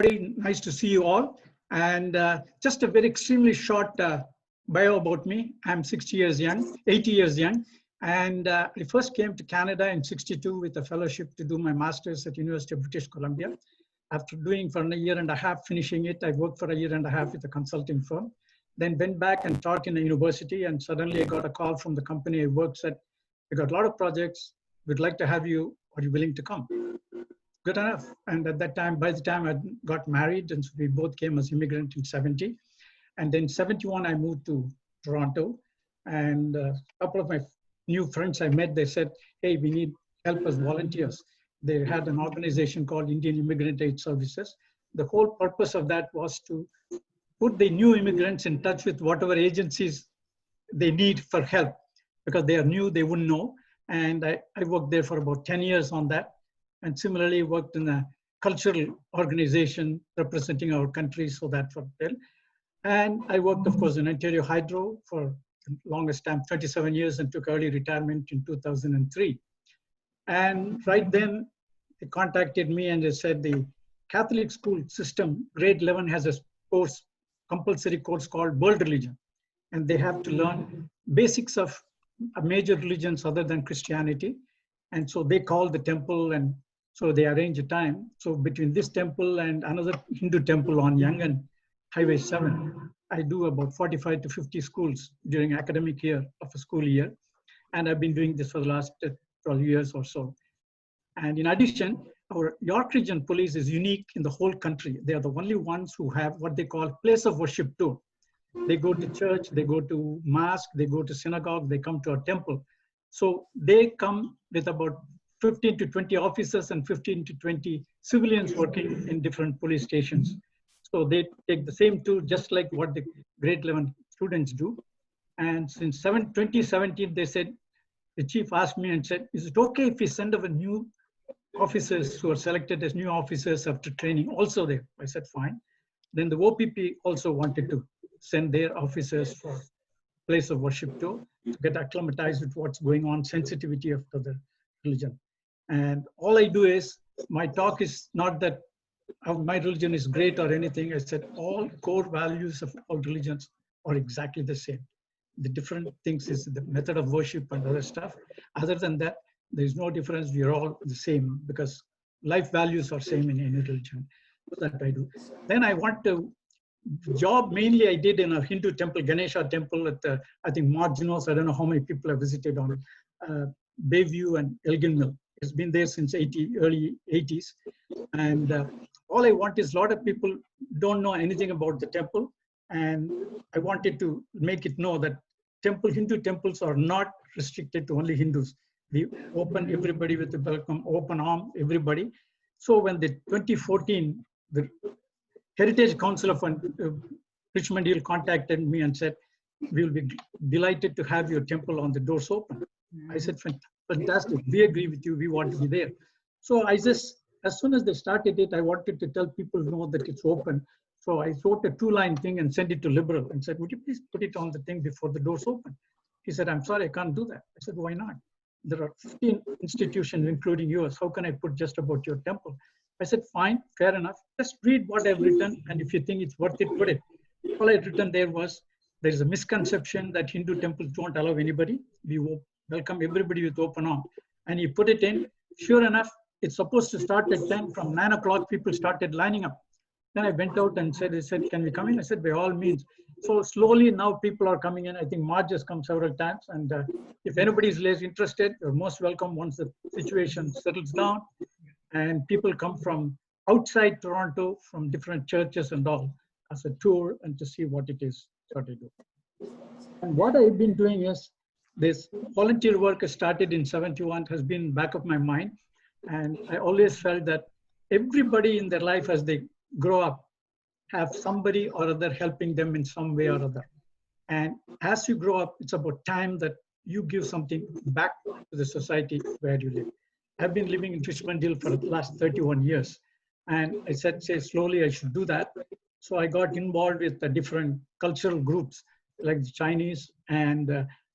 Very nice to see you all. And just a very extremely short bio about me. I'm 60 years young, 80 years young. And I first came to Canada in 62 with a fellowship to do my master's at University of British Columbia. After doing for a year and a half, finishing it, I worked for a year and a half with a consulting firm. Then went back and taught in a university, and suddenly I got a call from the company I worked at. We got a lot of projects. We'd like to have you. Are you willing to come? Good enough. And at that time, by the time I got married, and so we both came as immigrants in 70. And then 71, I moved to Toronto. And a couple of my new friends I met, they said, hey, we need help as volunteers. They had an organization called Indian Immigrant Aid Services. The whole purpose of that was to put the new immigrants in touch with whatever agencies they need for help, because they are new, they wouldn't know. And I worked there for about 10 years on that. And similarly worked in a cultural organization representing our country, so that for well. And I worked, of course, in Ontario Hydro for the longest time, 27 years, and took early retirement in 2003. And right then, they contacted me and they said the Catholic school system, grade 11, has a course, compulsory course called World Religion. And they have to learn basics of major religions other than Christianity. And so they called the temple, and so they arranged a time. So between this temple and another Hindu temple on Yonge and Highway 7, I do about 45 to 50 schools during academic year of a school year. And I've been doing this for the last 12 years or so. And in addition, our York Region Police is unique in the whole country. They are the only ones who have what they call place of worship tour. They go to church, they go to mosque, they go to synagogue, they come to a temple. So they come with about 15 to 20 officers and 15 to 20 civilians working in different police stations. So they take the same tour just like what the grade 11 students do. And since 2017, they said, the chief asked me and said, is it okay if we send over new officers who are selected as new officers after training also there? I said, fine. Then the OPP also wanted to send their officers for place of worship tour to get acclimatized with what's going on, sensitivity of the religion. And all I do is, my talk is not that my religion is great or anything. I said all core values of all religions are exactly the same. The different things is the method of worship and other stuff. Other than that, there's no difference. We are all the same because life values are same in any religion. So that I do. Then I want to, job mainly I did in a Hindu temple, Ganesha temple at the, I think Marginos. I don't know how many people have visited on Bayview and Elgin Mill. It's been there since early 80s. And all I want is a lot of people don't know anything about the temple. And I wanted to make it know that Hindu temples are not restricted to only Hindus. We open everybody with a welcome, open arm, everybody. So when the 2014, the Heritage Council of Richmond Hill contacted me and said, we will be delighted to have your temple on the doors open. I said, fantastic, we agree with you, we want to be there. So I just, as soon as they started it, I wanted to tell people know that it's open. So I wrote a 2-line thing and sent it to Liberal and said, would you please put it on the thing before the doors open? He said, I'm sorry, I can't do that. I said, why not? There are 15 institutions, including yours. How can I put just about your temple? I said, fine, fair enough. Just read what I've written, and if you think it's worth it, put it. All I'd written there was, there is a misconception that Hindu temples don't allow anybody. We welcome everybody with open arm. And he put it in. Sure enough, it's supposed to start at 10. From 9 o'clock, people started lining up. Then I went out and said, can we come in? I said, by all means. So slowly now people are coming in. I think Marge has come several times. And if anybody is less interested, you're most welcome once the situation settles down. And people come from outside Toronto, from different churches and all, as a tour and to see what it is that I do. And what I've been doing is, this volunteer work has started in 71, has been back of my mind. And I always felt that everybody in their life as they grow up have somebody or other helping them in some way or other. And as you grow up, it's about time that you give something back to the society where you live. I've been living in Richmond Hill for the last 31 years. And I said, slowly I should do that. So I got involved with the different cultural groups like the Chinese and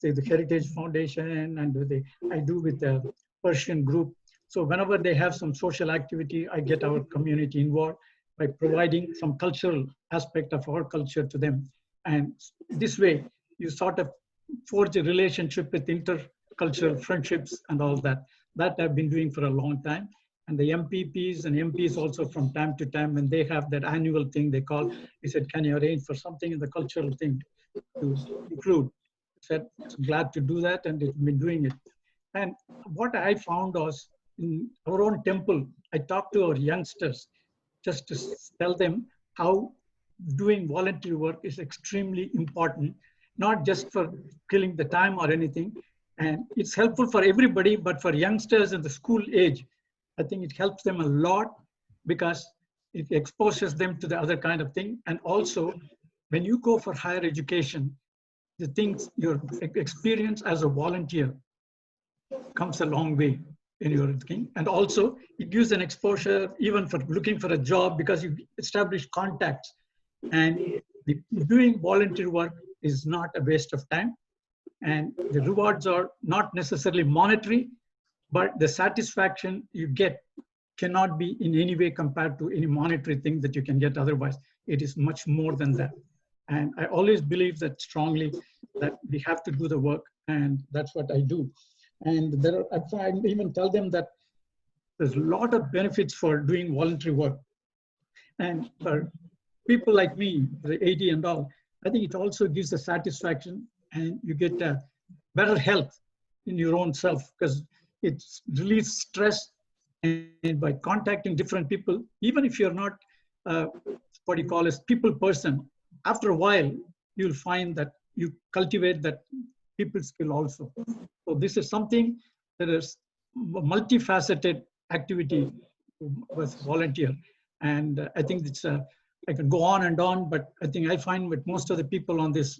the Heritage Foundation, and I do with the Persian group. So whenever they have some social activity, I get our community involved. by providing some cultural aspect of our culture to them. And this way, you sort of forge a relationship with intercultural friendships and all that. That I've been doing for a long time. And the MPPs and MPs also from time to time, when they have that annual thing they call, he said, can you arrange for something in the cultural thing to include? I said, I'm glad to do that, and we've been doing it. And what I found was in our own temple, I talked to our youngsters just to tell them how doing voluntary work is extremely important, not just for killing the time or anything. And it's helpful for everybody, but for youngsters in the school age, I think it helps them a lot because it exposes them to the other kind of thing. And also, when you go for higher education, the things, your experience as a volunteer comes a long way in your thing. And also, it gives an exposure even for looking for a job because you establish contacts. And doing volunteer work is not a waste of time. And the rewards are not necessarily monetary, but the satisfaction you get cannot be in any way compared to any monetary thing that you can get otherwise. It is much more than that. And I always believe that strongly that we have to do the work, and that's what I do. And I even tell them that there's a lot of benefits for doing voluntary work. And for people like me, the 80 and all, I think it also gives a satisfaction, and you get a better health in your own self because it relieves stress. And by contacting different people, even if you're not what you call a people person, after a while, you'll find that you cultivate that people skill also. So this is something that is multifaceted activity with volunteer. And I think it's I can go on and on, but I think I find with most of the people on this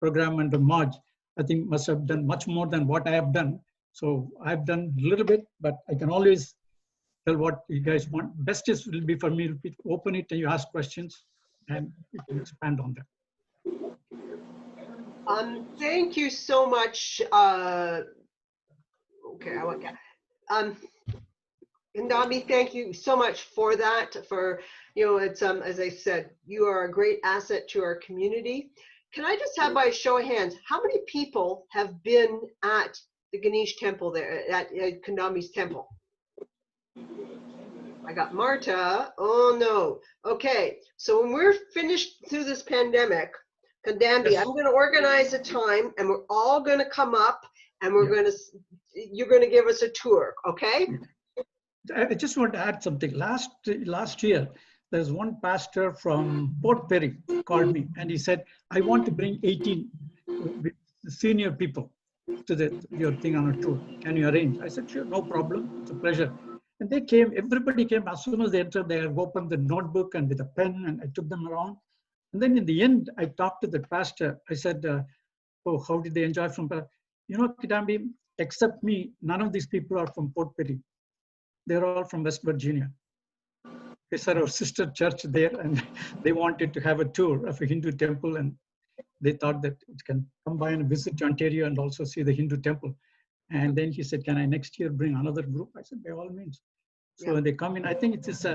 program under March, I think must have done much more than what I have done. So I've done a little bit, but I can always tell what you guys want. Best is will be for me to open it and you ask questions and you can expand on that. Thank you so much. Kidambi, thank you so much for that. For, you know, it's as I said, you are a great asset to our community. Can I just have by a show of hands, how many people have been at the Ganesh temple there, at Kidambi's temple? I got Marta. Oh no. Okay. So when we're finished through this pandemic, Kidambi, I'm going to organize a time, and we're all going to come up, and we're going to. You're going to give us a tour. Okay. I just want to add something. Last year, there's one pastor from Port Perry called me, and he said, "I want to bring 18 senior people to your thing on a tour. Can you arrange?" I said, "Sure, no problem. It's a pleasure." And they came. Everybody came. As soon as they entered, they opened the notebook and with a pen, and I took them around. And then in the end, I talked to the pastor. I said, "Oh, how did they enjoy from?" You know, Kidambi, except me, none of these people are from Port Perry. They're all from West Virginia. They said our sister church there, and they wanted to have a tour of a Hindu temple, and they thought that it can come by and visit Ontario and also see the Hindu temple. And then he said, "Can I next year bring another group?" I said, "By all means." So when they come in, I think it's just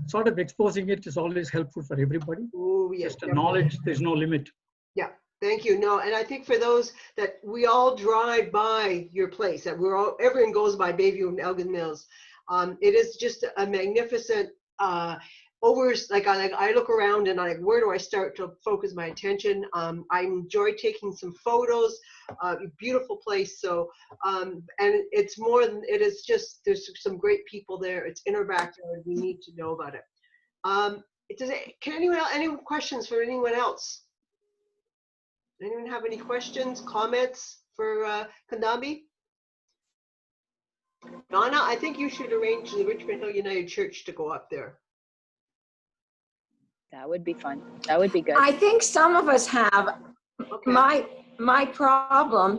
sort of exposing it is always helpful for everybody. Oh, yes, just knowledge, there's no limit. Yeah, thank you. No, and I think for those that we all drive by your place, that everyone goes by Bayview and Elgin Mills. It is just a magnificent I look around and where do I start to focus my attention? I enjoy taking some photos. Beautiful place. So and it's more than it is just there's some great people there. It's interactive. We need to know about it. Can any questions for anyone else? Anyone have any questions, comments for Kidambi? Donna, I think you should arrange the Richmond Hill United Church to go up there. That would be fun. That would be good. I think some of us have. Okay. My problem,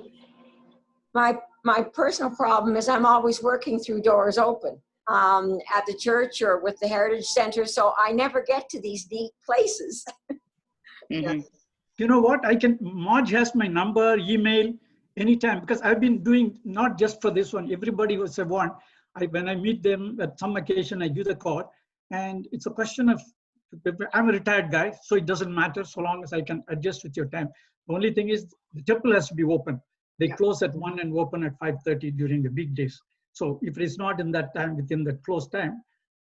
my personal problem is I'm always working through doors open at the church or with the Heritage Center, so I never get to these neat places. Mm-hmm. You know what? Marge has my number, email, anytime, because I've been doing not just for this one. Everybody who's a one, when I meet them at some occasion, I give the call, and it's a question of I'm a retired guy, so it doesn't matter so long as I can adjust with your time. The only thing is the temple has to be open. They close at 1 and open at 5:30 during the big days. So if it is not in that time, within that closed time,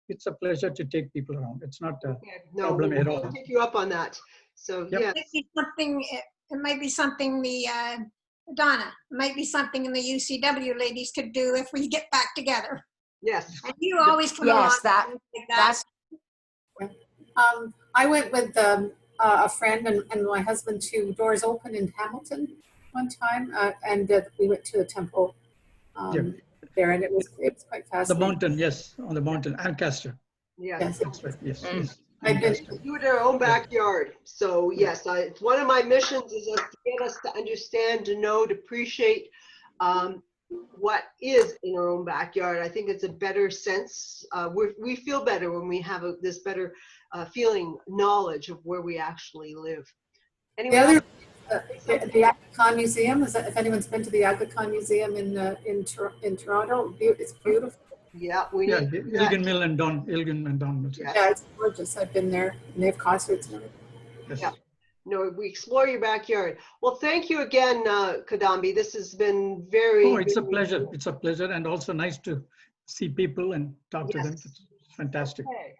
it's a pleasure to take people around. It's not a problem at all. I'll take you up on that. So Yep. yeah, It might be something, it might be something the, Donna, it might be something the UCW ladies could do if we get back together. yes. And you always come along. Yes, that, like that. that's, I went with a friend and my husband to Doors Open in Hamilton one time, and we went to the temple there, and it was quite The fascinating. mountain, yes, on the mountain, Ancaster. Yes. Yes. That's right. Yes, yes. I've been- Ancaster. Do it in our own backyard. So yes, it's one of my missions is to get us to understand, to know, to appreciate what is in our own backyard. I think it's a better sense. We feel better when we have this better feeling, knowledge of where we actually live. Anyway, The other, the Aga Khan Museum, if anyone's been to the Aga Khan Museum in Toronto, it's beautiful. yeah, we Yeah, need to do that. Elgin Mill and Don. Yeah. Yeah, it's gorgeous. I've been there, and they have concerts and everything. Yes. Yeah. No, we explore your backyard. Well, thank you again, Kidambi. This has been very. Oh, it's a very- pleasure. It's a pleasure, and also nice to see people and talk to them. Yes. It's fantastic. Okay.